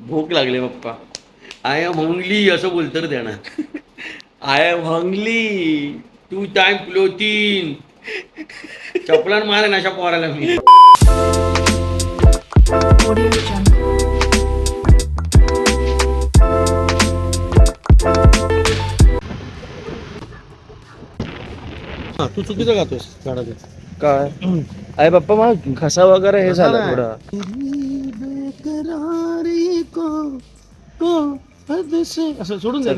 भूक लागली पप्पा. आय एम हंगली असं बोलतं रे त्यानं. I am hungry. Two time protein. चपलान मारेन अशा पोराला मी. Audio Jungle. हा, तू चुकीचं गातोस गाणं. काय अरे पप्पा मग घसा वगैरे हे झालं नाही. थोडं. बेकरारी को हद से असं सोडून दे.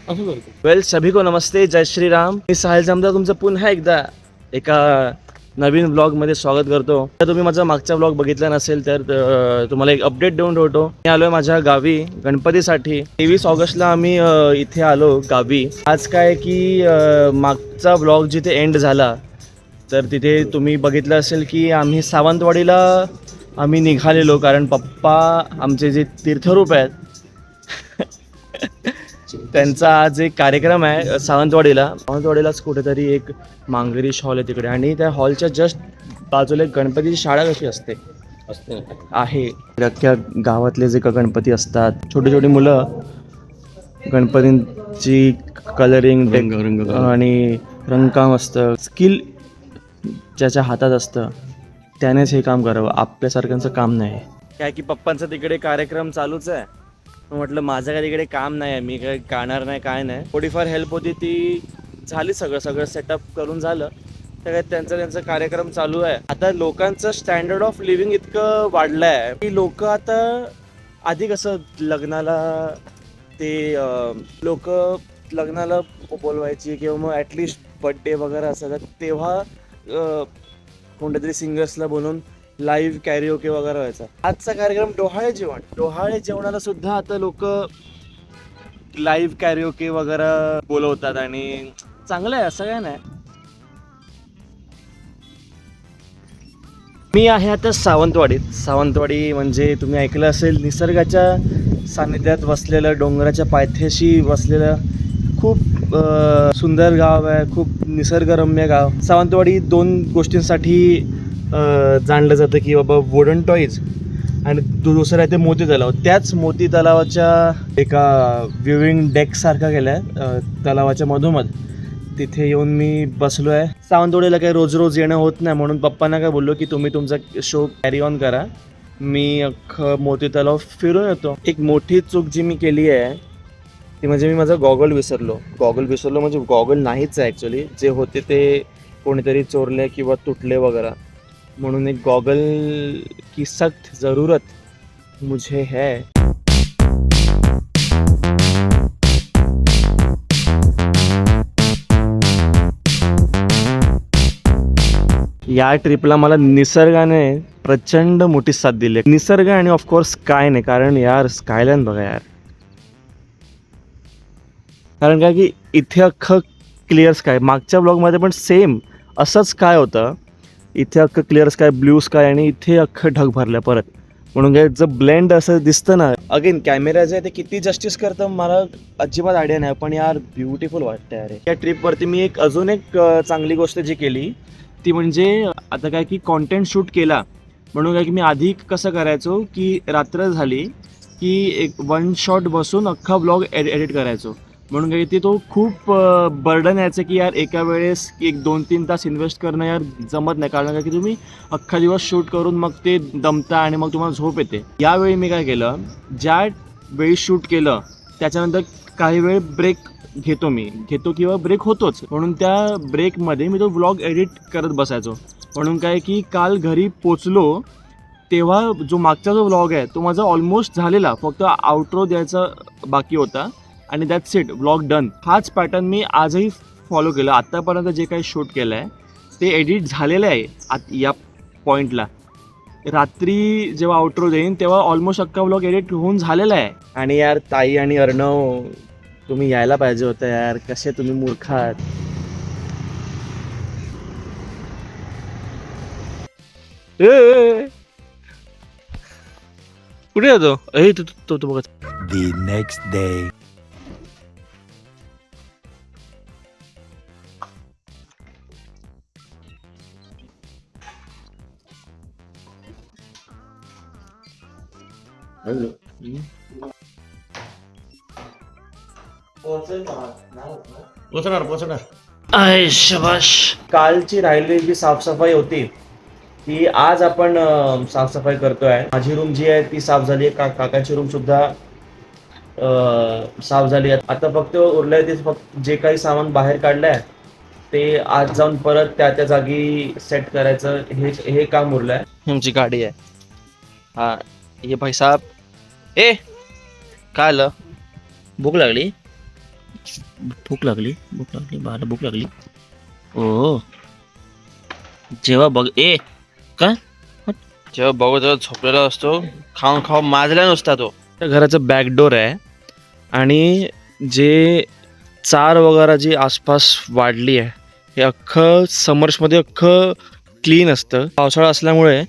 असं करतो. वेल सभी को नमस्ते, जय श्रीराम. मी साहिल जमदार तुमचं पुन्हा एकदा एका नवीन ब्लॉगमध्ये स्वागत करतो. जर तुम्ही माझा मागचा ब्लॉग बघितला नसेल तर तुम्हाला एक अपडेट देऊन ठेवतो. मी आलोय माझ्या गावी गणपतीसाठी. 23 ऑगस्टला आम्ही इथे आलो गावी. आज काय की मागचा ब्लॉग जिथे एंड झाला तर तिथे तुम्ही बघितलं असेल की आम्ही सावंतवाडीला आम्ही निघालेलो, कारण पप्पा आमचे जे तीर्थरूप आहेत त्यांचा आज एक कार्यक्रम आहे सावंतवाडीलाच कुठेतरी एक मांगरीश हॉल आहे तिकडे, आणि त्या हॉलच्या जस्ट बाजूला एक गणपतीची शाळा कशी असते आहे. अख्ख्या गावातले जे का गणपती असतात, छोटी छोटी मुलं गणपतींची कलरिंग रंग आणि रंगकाम असतं. स्किल ज्याच्या हातात असतं त्यानेच हे काम करावं, आपल्यासारख्यांचं काम नाही. काय की पप्पांचा तिकडे कार्यक्रम चालूच आहे. म्हटलं माझं काय तिकडे काम नाही आहे, मी काय गाणार नाही, काय नाही. थोडीफार हेल्प होती ती झाली. सगळं सेटअप करून झालं. सगळ्यात त्यांचा कार्यक्रम चालू आहे. आता लोकांचं स्टँडर्ड ऑफ लिव्हिंग इतकं वाढलं आहे की लोक आता आधी कसं लग्नाला बोलवायची किंवा मग ॲटलिस्ट बड्डे वगैरे असायचा तेव्हा कोणत्या सिंगर्सला बोलून लाईव्ह कॅरिओके वगैरे व्हायचा. आजचा कार्यक्रम डोहाळे जेवणाला सुद्धा आता लोक लाईव्ह कॅरिओके वगैरे बोलवतात, आणि चांगलं आहे, असं काय नाही. मी आहे आता सावंतवाडी म्हणजे तुम्ही ऐकलं असेल, निसर्गाच्या सानिध्यात बसलेलं, डोंगराच्या पायथ्याशी बसलेलं खूप सुंदर गाव आहे, खूप निसर्गरम्य गाव. सावंतवाडी 2 गोष्टींसाठी जाणलं जातं की बाबा वुडन टॉईज, आणि दुसरं आहे ते मोती तलाव. त्याच मोती तलावाच्या एका व्ह्यूइंग डेकसारखा केला आहे तलावाच्या मधोमध. तिथे येऊन मी बसलो आहे. सावंतवाडीला काही रोज येणं होत नाही, म्हणून पप्पांना काय बोललो की तुम्ही तुमचा शो कॅरी ऑन करा, मी अख्खं मोती तलाव फिरून येतो. एक मोठी चूक जी मी केली आहे ती म्हणजे मी माझा गॉगल विसरलो म्हणजे गॉगल नाहीच आहे ॲक्च्युली, जे होते ते कोणीतरी चोरले किंवा तुटले वगैरे. म्हणून एक गॉगल की सख्त ज़रूरत मुझे है. या ट्रिपला मला निसर्गाने प्रचंड मोठी साथ दिली. निसर्ग आणि ऑफकोर्स स्काय नाही, कारण यार स्कायलाईन बघा यार. कारण काय की इथे अख्खं क्लिअर स्काय, मागच्या ब्लॉगमध्ये पण सेम असंच काय होतं. इथे अख्खं क्लिअर स्काय, ब्ल्यू स्काय, आणि इथे अख्खं ढग भरलं परत. म्हणून काय जर ब्लेंड असं दिसतं ना, अगेन कॅमेरा जे आहे ते किती जस्टिस करतं मला अजिबात आयडिया नाही, पण यार ब्युटिफुल वाटतं यार. या ट्रिपवरती मी अजून एक चांगली गोष्ट जी केली ती म्हणजे आता काय की कॉन्टेंट शूट केला, म्हणून काय की मी आधी कसं करायचो की रात्र झाली की एक 1 शॉट बसून अख्खा ब्लॉग एडिट करायचो. म्हणून काही ते तो खूप बर्डन यायचं की यार एका वेळेस 1-2-3 तास इन्व्हेस्ट करणं यार जमत नाही, कारण काय की तुम्ही अख्खा दिवस शूट करून मग ते दमता आणि मग तुम्हाला झोप येते. यावेळी मी काय केलं, ज्या वेळी शूट केलं त्याच्यानंतर काही वेळ ब्रेक घेतो किंवा ब्रेक होतोच, म्हणून त्या ब्रेकमध्ये मी तो व्लॉग एडिट करत बसायचो. म्हणून काय की काल घरी पोचलो तेव्हा जो मागचा जो व्लॉग आहे तो माझा ऑलमोस्ट झालेला, फक्त आउट्रो द्यायचा बाकी होता, आणि दॅट्स इट, व्लॉग डन. हाच पॅटर्न मी आजही फॉलो केला. आत्तापर्यंत जे काही शूट केलं आहे ते एडिट झालेलं आहे. या पॉईंटला रात्री जेव्हा आउट्रो देईन तेव्हा ऑलमोस्ट अख्खा व्लॉग एडिट होऊन झालेला आहे. आणि यार ताई आणि अर्णव तुम्ही यायला पाहिजे होतं यार, कसे तुम्ही मूर्ख आहात. कुठे जातो तो बघा. The next day. पोचणार. आय शबाश. कालची राहिलेली जी साफसफाई होती ती आज आपण साफसफाई करतोय. माझी रूम जी आहे ती साफ झाली आहे. काकाची रूम सुद्धा साफ झाली आहे. आता फक्त उरलंय ते फक्त जे काही सामान बाहेर काढलंय ते आज जाऊन परत त्या जागी सेट करायचं हे काम उरलंय. आमची गाडी आहे. हा हे भाई साहब. ए काय आलं? भूक लागली बाळाला भूक लागली. ओ जेव्हा बघ काय जेव्हा बघू तेव्हा झोपलेला असतो. खाऊन माजला नसता तो. त्या घराचं बॅकडोर आहे आणि जे चार वगैरे जी आसपास वाढली आहे हे अख्खं समर्समध्ये अख्खं क्लीन असतं. पावसाळा असल्यामुळे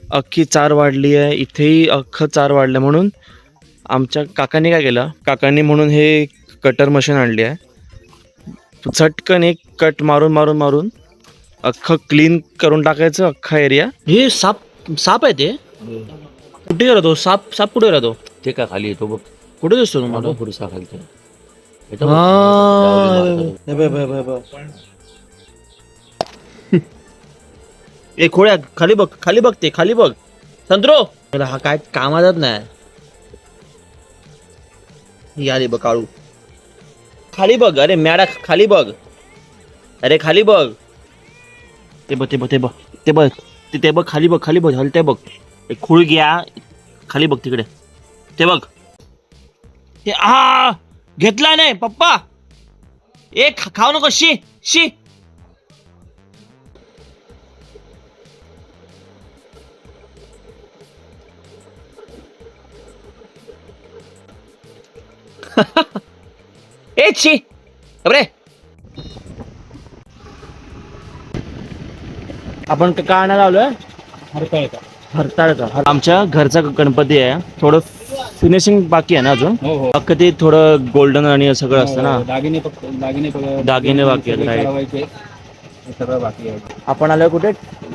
अख्खी चार वाढली आहे. इथेही अख्खं चार वाढलं म्हणून आमच्या काकांनी काय केलं, काकांनी म्हणून हे कटर मशीन आणली आहे. झटकन एक कट मारून अख्खं क्लीन करून टाकायचं अख्खा एरिया. हे साप आहे ते कुठे गेला तो साप कुठे गेला तो? ते का खाली येतो बघ, कुठे दिसतो तुम्हाला? पुढचा खाली तो. ए खोळ्या खाली बघ ते खाली बघ संत्रो. हा काय कामाचाच नाही. ही आली बघ काळू. खाली बघ. अरे मॅडा खाली बघ. अरे खाली बघ. ते बघ खाली बघ हलते बघ. एक खुळ घ्या खाली बघ तिकडे. ते बघ ते घेतला नाही पप्पा. खाऊ नको. शी शी अरे आपण का आणायला आलोय? हरताळका. आमच्या घरचा गणपती आहे. थोडं फिनिशिंग बाकी आहे ना अजून. अख्खं ते थोडं गोल्डन आणि सगळं असतं ना. दागिने बाकी आहेत. सगळं बाकी आहे. आपण आलोय कुठे?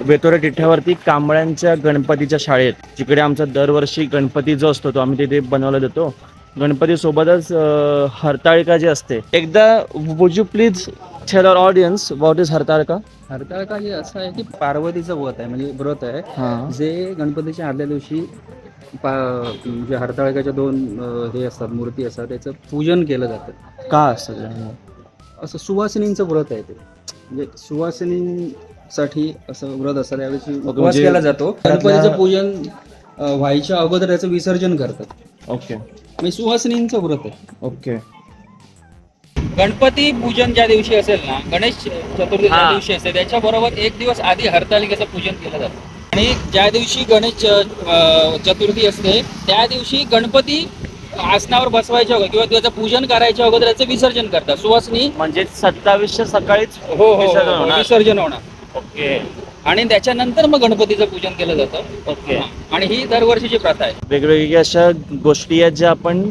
वेतोरे टिठ्यावरती कांबळ्यांच्या गणपतीच्या शाळेत, जिकडे आमचा दरवर्षी गणपती जो असतो तो आम्ही तिथे बनवला जातो. गणपती सोबतच हरताळका जी असते. एकदा would you please tell our audience what is Hartalika? Hartalika हे असं आहे की पार्वतीचं व्रत आहे, म्हणजे व्रत आहे जे गणपतीच्या आदल्या दिवशी म्हणजे हरताळकाच्या दोन हे असतात, मूर्ती असतात, त्याचं पूजन केलं जातं. का असतं? असं सुवासिनींचं व्रत आहे ते. म्हणजे सुवासिनींसाठी असं व्रत असतं. त्यावेळी उपवास केला जातो. गणपतीचं पूजन व्हायच्या अगोदर त्याचं विसर्जन करतात. ओके म्हणजे सुवासिनींचं व्रत आहे. ओके. गणपती पूजन ज्या दिवशी असेल ना, गणेश चतुर्थी ज्या दिवशी असते त्याच्याबरोबर एक दिवस आधी हरतालिकेचं पूजन केलं जातं. आणि ज्या दिवशी गणेश चतुर्थी असते त्या दिवशी गणपती आसनावर बसवायच्या अगोदर किंवा त्याचं पूजन करायच्या अगोदर त्याचं विसर्जन करतात सुवासिनी. म्हणजे 27 सकाळीच हो विसर्जन होणार. ओके. आणि त्याच्यानंतर मग गणपतीचं पूजन केलं जातं. ओके. आणि ही दरवर्षीची प्रथा आहे. वेगवेगळ्या अशा गोष्टी आहेत ज्या आपण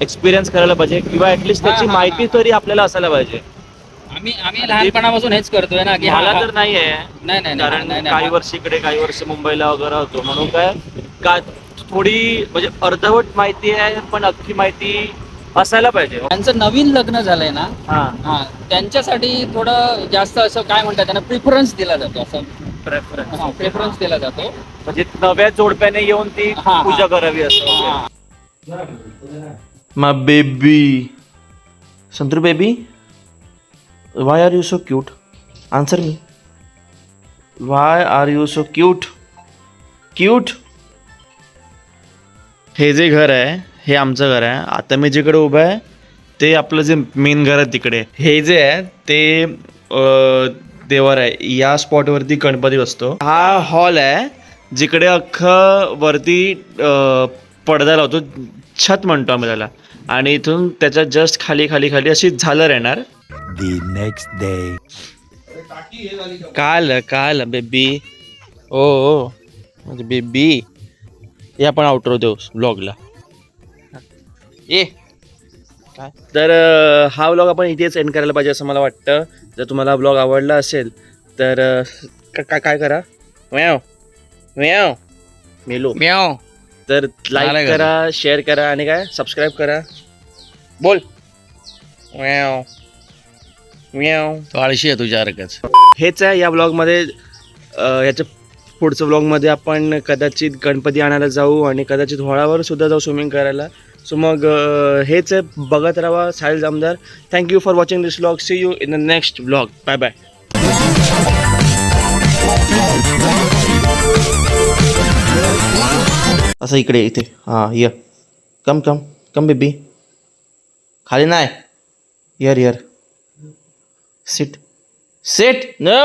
एक्सपिरियन्स करायला पाहिजे किंवा ऍटलिस्ट त्याची माहिती तरी आपल्याला असायला पाहिजे. आम्ही लहानपणापासून हेच करतोय ना की मला तर नाही आहे. नाही कारण काही वर्ष इकडे काही वर्ष मुंबईला वगैरे होतो म्हणून काय थोडी म्हणजे अर्धवट माहिती आहे, पण अख्खी माहिती असायला पाहिजे. त्यांचं नवीन लग्न झालंय ना, त्यांच्यासाठी थोडं जास्त असं काय म्हणतात त्यांना प्रिफरन्स दिला जातो. असं प्रेफरन्स दिला जातो. म्हणजे नव्या जोडप्याने येऊन ती पूजा करावी असं. My baby. Santru baby, why are you so cute? Answer me. Why are you so cute? Cute? हे जे घर आहे हे आमचं घर आहे. आता मी जिकडे उभं आहे ते आपलं जे मेन घर आहे तिकडे. हे जे आहे ते देवर आहे. या स्पॉटवरती गणपती बसतो. हा हॉल आहे जिकडे अख्खं वरती पडदा लावतो, छत म्हणतो आम्ही त्याला. आणि इथून त्याच्या जस्ट खाली अशी झालर येणार. The next day. काल बेबी. ओ म्हणजे बेबी हे आपण आउटरो देऊ ब्लॉगला. तर हा व्लॉग आपण इथेच एंड करायला पाहिजे असं मला वाटतं. जर तुम्हाला व्लॉग आवडला असेल तर काय करा, म्याव मेलो. तर लाईक चालेल का? करा, शेअर करा आणि काय सबस्क्राईब करा. बोल. म्याव. म्याव. तो आळशी आहे तुझ्यासारखंच. हेच आहे या ब्लॉगमध्ये. याच्या पुढच्या ब्लॉगमध्ये आपण कदाचित गणपती आणायला जाऊ आणि कदाचित होळावर सुद्धा जाऊ स्विमिंग करायला. सो मग हेच आहे, बघत राहा Sahil Jamdar. Thank you for watching this blog. See you in the next blog. Bye bye. असं इकडे इथे हां य कम कम कम बेबी. खाली नाही. यर सिट नो.